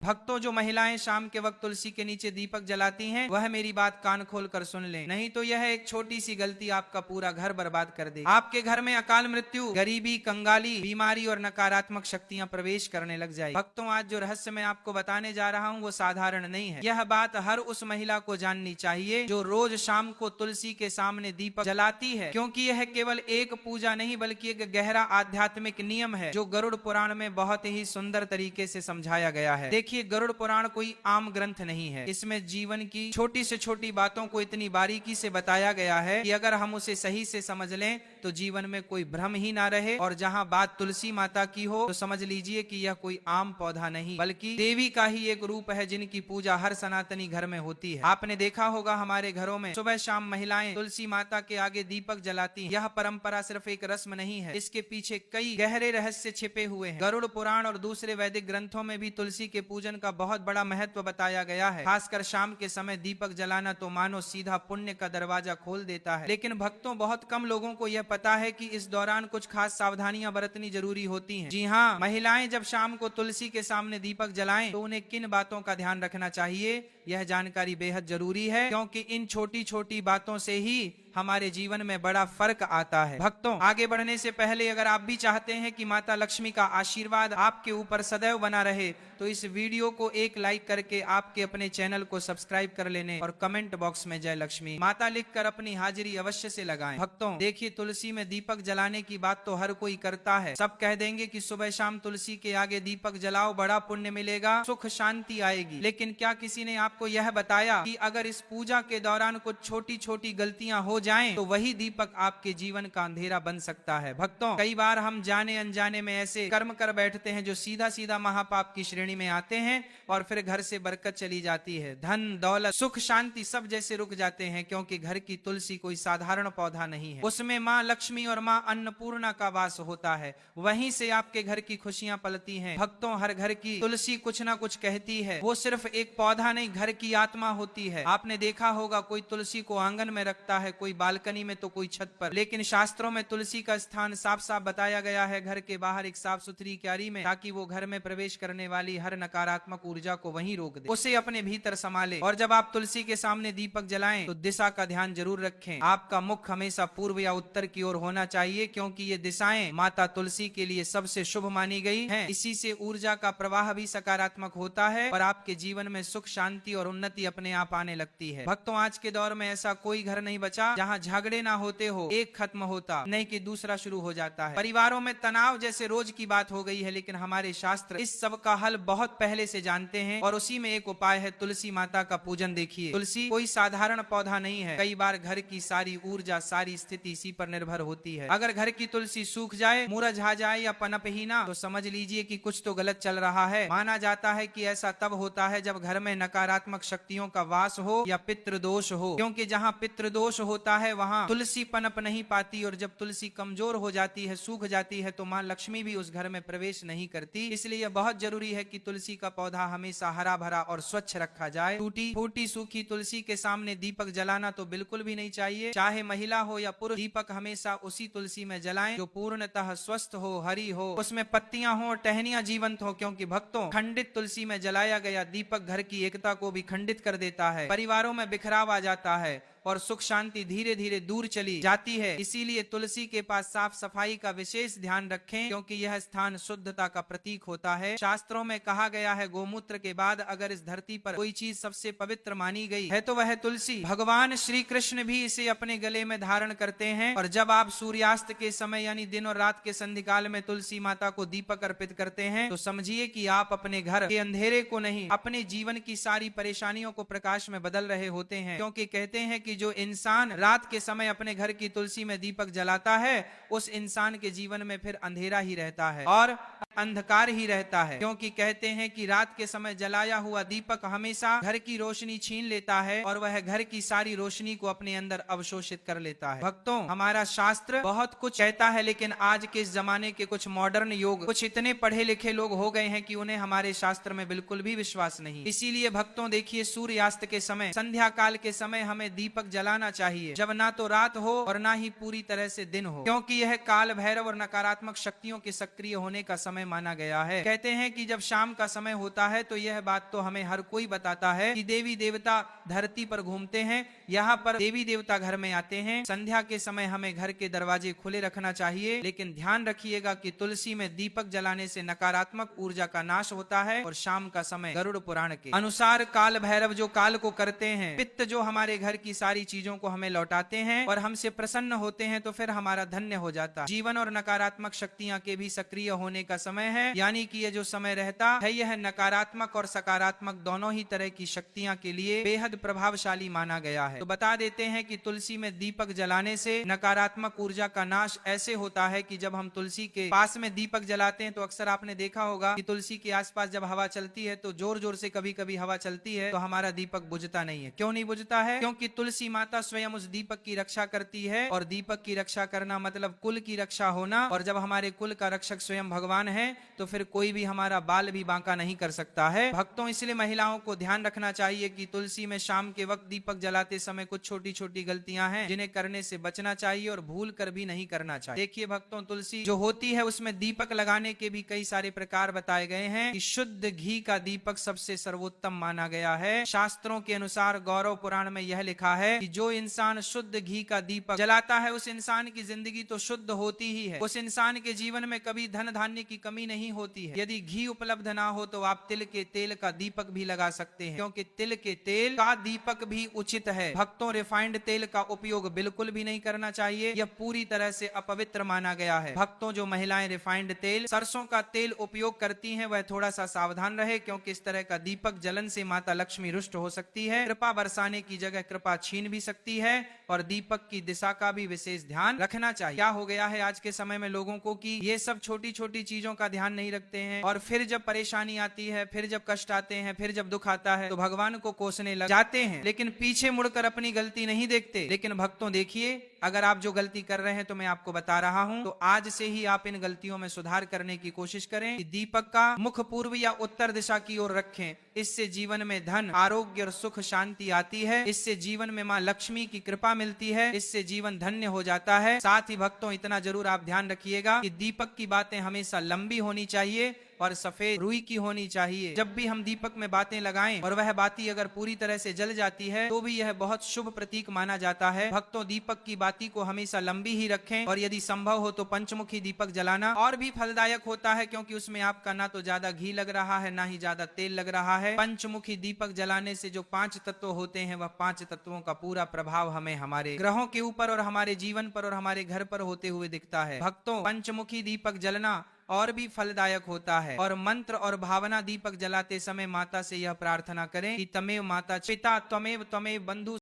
भक्तों, जो महिलाएं शाम के वक्त तुलसी के नीचे दीपक जलाती हैं, वह मेरी बात कान खोल कर सुन लें, नहीं तो यह एक छोटी सी गलती आपका पूरा घर बर्बाद कर दे। आपके घर में अकाल मृत्यु, गरीबी, कंगाली, बीमारी और नकारात्मक शक्तियां प्रवेश करने लग जाए। भक्तों, आज जो रहस्य मैं आपको बताने जा रहा हूँ वो साधारण नहीं है। यह बात हर उस महिला को जाननी चाहिए जो रोज शाम को तुलसी के सामने दीपक जलाती है, क्योंकि यह केवल एक पूजा नहीं बल्कि एक गहरा आध्यात्मिक नियम है जो गरुड़ पुराण में बहुत ही सुंदर तरीके से समझाया गया है। देखिए, गरुड़ पुराण कोई आम ग्रंथ नहीं है। इसमें जीवन की छोटी से छोटी बातों को इतनी बारीकी से बताया गया है कि अगर हम उसे सही से समझ लें तो जीवन में कोई भ्रम ही ना रहे। और जहां बात तुलसी माता की हो तो समझ लीजिए कि यह कोई आम पौधा नहीं बल्कि देवी का ही एक रूप है जिनकी पूजा हर सनातनी घर में होती है। आपने देखा होगा हमारे घरों में सुबह शाम महिलाएं तुलसी माता के आगे दीपक जलाती हैं। यह परंपरा सिर्फ एक रस्म नहीं है, इसके पीछे कई गहरे रहस्य छिपे हुए हैं। गरुड़ पुराण और दूसरे वैदिक ग्रंथों में भी तुलसी के पूजन का बहुत बड़ा महत्व बताया गया है। खासकर शाम के समय दीपक जलाना तो मानो सीधा पुण्य का दरवाजा खोल देता है। लेकिन भक्तों, बहुत कम लोगों को यह पता है कि इस दौरान कुछ खास सावधानियां बरतनी जरूरी होती हैं। जी हाँ, महिलाएं जब शाम को तुलसी के सामने दीपक जलाएं तो उन्हें किन बातों का ध्यान रखना चाहिए, यह जानकारी बेहद जरूरी है, क्योंकि इन छोटी छोटी बातों से ही हमारे जीवन में बड़ा फर्क आता है। भक्तों, आगे बढ़ने से पहले अगर आप भी चाहते हैं कि माता लक्ष्मी का आशीर्वाद आपके ऊपर सदैव बना रहे तो इस वीडियो को एक लाइक करके आपके अपने चैनल को सब्सक्राइब कर लेने और कमेंट बॉक्स में जय लक्ष्मी माता लिखकर अपनी हाजिरी अवश्य से लगाएं। भक्तों, देखिए, तुलसी में दीपक जलाने की बात तो हर कोई करता है। सब कह देंगे कि सुबह शाम तुलसी के आगे दीपक जलाओ, बड़ा पुण्य मिलेगा, सुख शांति आएगी। लेकिन क्या किसी ने आपको यह बताया कि अगर इस पूजा के दौरान कुछ छोटी छोटी गलतियां हो जाएं तो वही दीपक आपके जीवन का अंधेरा बन सकता है। भक्तों, कई बार हम जाने अनजाने में ऐसे कर्म कर बैठते हैं जो सीधा सीधा महापाप की श्रेणी में आते हैं और फिर घर से बरकत चली जाती है, धन दौलत सुख शांति सब जैसे रुक जाते हैं, क्योंकि घर की तुलसी कोई साधारण पौधा नहीं है। उसमें माँ लक्ष्मी और माँ अन्नपूर्णा का वास होता है, वहीं से आपके घर की खुशियां पलती हैं। भक्तों, हर घर की तुलसी कुछ ना कुछ कहती है। वो सिर्फ एक पौधा नहीं, घर की आत्मा होती है। आपने देखा होगा कोई तुलसी को आंगन में रखता है, कोई बालकनी में तो कोई छत पर, लेकिन शास्त्रों में तुलसी का स्थान साफ साफ बताया गया है घर के बाहर एक साफ सुथरी क्यारी में, ताकि वो घर में प्रवेश करने वाली हर नकारात्मक ऊर्जा को वहीं रोक दे, उसे अपने भीतर संभाले। और जब आप तुलसी के सामने दीपक जलाएं तो दिशा का ध्यान जरूर रखें। आपका मुख हमेशा पूर्व या उत्तर की ओर होना चाहिए, क्योंकि ये दिशाएं माता तुलसी के लिए सबसे शुभ मानी गई हैं। इसी से ऊर्जा का प्रवाह भी सकारात्मक होता है और आपके जीवन में सुख शांति और उन्नति अपने आप आने लगती है। भक्तों, आज के दौर में ऐसा कोई घर नहीं बचा जहाँ झगड़े ना होते हो, एक खत्म होता नहीं कि दूसरा शुरू हो जाता है। परिवारों में तनाव जैसे रोज की बात हो गई है, लेकिन हमारे शास्त्र इस सब का हल बहुत पहले से जानते हैं और उसी में एक उपाय है तुलसी माता का पूजन। देखिए, तुलसी कोई साधारण पौधा नहीं है। कई बार घर की सारी ऊर्जा, सारी स्थिति इसी पर निर्भर होती है। अगर घर की तुलसी सूख जाए, मुरझा जाए या पनप ही ना, तो समझ लीजिए कि कुछ तो गलत चल रहा है। माना जाता है कि ऐसा तब होता है जब घर में नकारात्मक शक्तियों का वास हो या पितृदोष हो, क्योंकि जहाँ पितृदोष होता है वहाँ तुलसी पनप नहीं पाती, और जब तुलसी कमजोर हो जाती है, सूख जाती है, तो माँ लक्ष्मी भी उस घर में प्रवेश नहीं करती। इसलिए बहुत जरूरी है कि तुलसी का पौधा हमेशा हरा भरा और स्वच्छ रखा जाए। टूटी फूटी सूखी तुलसी के सामने दीपक जलाना तो बिल्कुल भी नहीं चाहिए। चाहे महिला हो या पुरुष, दीपक हमेशा उसी तुलसी में जलाएं जो पूर्णतः स्वस्थ हो, हरी हो, उसमें पत्तियां हो, टहनियां जीवंत हो, क्योंकि भक्तों, खंडित तुलसी में जलाया गया दीपक घर की एकता को भी खंडित कर देता है। परिवारों में बिखराव आ जाता है और सुख शांति धीरे धीरे दूर चली जाती है। इसीलिए तुलसी के पास साफ सफाई का विशेष ध्यान रखें, क्योंकि यह स्थान शुद्धता का प्रतीक होता है। शास्त्रों में कहा गया है, गोमूत्र के बाद अगर इस धरती पर कोई चीज सबसे पवित्र मानी गई है तो वह तुलसी। भगवान श्री कृष्ण भी इसे अपने गले में धारण करते हैं। और जब आप सूर्यास्त के समय यानी दिन और रात के संधिकाल में तुलसी माता को दीपक अर्पित करते हैं तो समझिए कि आप अपने घर के अंधेरे को नहीं, अपने जीवन की सारी परेशानियों को प्रकाश में बदल रहे होते हैं। क्योंकि कहते हैं कि जो इंसान रात के समय अपने घर की तुलसी में दीपक जलाता है, उस इंसान के जीवन में फिर अंधेरा ही रहता है और अंधकार ही रहता है। क्योंकि कहते हैं कि रात के समय जलाया हुआ दीपक हमेशा घर की रोशनी छीन लेता है और वह घर की सारी रोशनी को अपने अंदर अवशोषित कर लेता है। भक्तों, हमारा शास्त्र बहुत कुछ कहता है, लेकिन आज के इस जमाने के कुछ मॉडर्न योग, कुछ इतने पढ़े लिखे लोग हो गए हैं कि उन्हें हमारे शास्त्र में बिल्कुल भी विश्वास नहीं। इसीलिए भक्तों, देखिए, सूर्यास्त के समय, संध्या काल के समय हमें दीपक जलाना चाहिए, जब ना तो रात हो और ना ही पूरी तरह से दिन हो, क्योंकि यह काल भैरव और नकारात्मक शक्तियों के सक्रिय होने का समय माना गया है। कहते हैं कि जब शाम का समय होता है तो यह बात तो हमें हर कोई बताता है कि देवी देवता धरती पर घूमते हैं, यहाँ पर देवी देवता घर में आते हैं। संध्या के समय हमें घर के दरवाजे खुले रखना चाहिए, लेकिन ध्यान रखिएगा कि तुलसी में दीपक जलाने से नकारात्मक ऊर्जा का नाश होता है। और शाम का समय गरुड़ पुराण के अनुसार काल भैरव जो काल को करते हैं, पित्त जो हमारे घर की सारी चीजों को हमें लौटाते हैं और हमसे प्रसन्न होते हैं, तो फिर हमारा धन्य हो जाता है। जीवन और नकारात्मक शक्तियां के भी सक्रिय होने का समय है, यानी कि ये जो समय रहता है यह नकारात्मक और सकारात्मक दोनों ही तरह की शक्तियां के लिए बेहद प्रभावशाली माना गया है। तो बता देते हैं कि तुलसी में दीपक जलाने से नकारात्मक ऊर्जा का नाश ऐसे होता है कि जब हम तुलसी के पास में दीपक जलाते हैं तो अक्सर आपने देखा होगा कि तुलसी के आसपास जब हवा चलती है तो जोर जोर से कभी कभी हवा चलती है तो हमारा दीपक बुझता नहीं है। क्यों नहीं बुझता है? क्योंकि तुलसी माता स्वयं उस दीपक की रक्षा करती है, और दीपक की रक्षा करना मतलब कुल की रक्षा होना। और जब हमारे कुल का रक्षक स्वयं भगवान है तो फिर कोई भी हमारा बाल भी बांका नहीं कर सकता है। भक्तों, इसलिए महिलाओं को ध्यान रखना चाहिए कि तुलसी में शाम के वक्त दीपक जलाते समय कुछ छोटी छोटी गलतियां हैं जिन्हें करने से बचना चाहिए और भूल कर भी नहीं करना चाहिए। देखिए भक्तों, तुलसी जो होती है उसमें दीपक लगाने के भी कई सारे प्रकार बताए गए हैं कि शुद्ध घी का दीपक सबसे सर्वोत्तम माना गया है। शास्त्रों के अनुसार गौरव पुराण में यह लिखा है कि जो इंसान शुद्ध घी का दीपक जलाता है उस इंसान की जिंदगी तो शुद्ध होती ही है, उस इंसान के जीवन में कभी धन धान्य की कमी नहीं होती है। यदि घी उपलब्ध ना हो तो आप तिल के तेल का दीपक भी लगा सकते हैं, क्योंकि तिल के तेल का दीपक भी उचित है। भक्तों, रिफाइंड तेल का उपयोग बिल्कुल भी नहीं करना चाहिए, यह पूरी तरह से अपवित्र माना गया है। भक्तों, जो महिलाएं रिफाइंड तेल, सरसों का तेल उपयोग करती हैं वह थोड़ा सा सावधान रहे, क्योंकि इस तरह का दीपक जलन से माता लक्ष्मी रुष्ट हो सकती है, कृपा बरसाने की जगह कृपा छीन भी सकती है, और दीपक की दिशा का भी विशेष ध्यान रखना चाहिए। क्या हो गया है आज के समय में लोगों को कि ये सब छोटी छोटी चीजों का ध्यान नहीं रखते हैं, और फिर जब परेशानी आती है, फिर जब कष्ट आते हैं, फिर जब दुख आता है तो भगवान को कोसने लग जाते हैं, लेकिन पीछे मुड़कर अपनी गलती नहीं देखते। लेकिन भक्तों देखिए, अगर आप जो गलती कर रहे हैं तो मैं आपको बता रहा हूं, तो आज से ही आप इन गलतियों में सुधार करने की कोशिश करें कि दीपक का मुख पूर्व या उत्तर दिशा की ओर रखें। इससे जीवन में धन, आरोग्य और सुख शांति आती है, इससे जीवन में मां लक्ष्मी की कृपा मिलती है, इससे जीवन धन्य हो जाता है। साथ ही भक्तों, इतना जरूर आप ध्यान रखिएगा कि दीपक की बातें हमेशा लंबी होनी चाहिए और सफेद रुई की होनी चाहिए। जब भी हम दीपक में बातें लगाएं और वह बाती अगर पूरी तरह से जल जाती है तो भी यह बहुत शुभ प्रतीक माना जाता है। भक्तों, दीपक की बाती को हमेशा लंबी ही रखें, और यदि संभव हो तो पंचमुखी दीपक जलाना और भी फलदायक होता है, क्योंकि उसमें आपका ना तो ज्यादा घी लग रहा है ना ही ज्यादा तेल लग रहा है। पंचमुखी दीपक जलाने से जो 5 तत्व होते हैं वह 5 तत्वों का पूरा प्रभाव हमें हमारे ग्रहों के ऊपर और हमारे जीवन पर और हमारे घर पर होते हुए दिखता है। भक्तों, पंचमुखी दीपक जलना और भी फलदायक होता है, और मंत्र और भावना दीपक जलाते समय माता से यह प्रार्थना करें कि तमेव माता पिता त्वमेव त्वमेव बंधु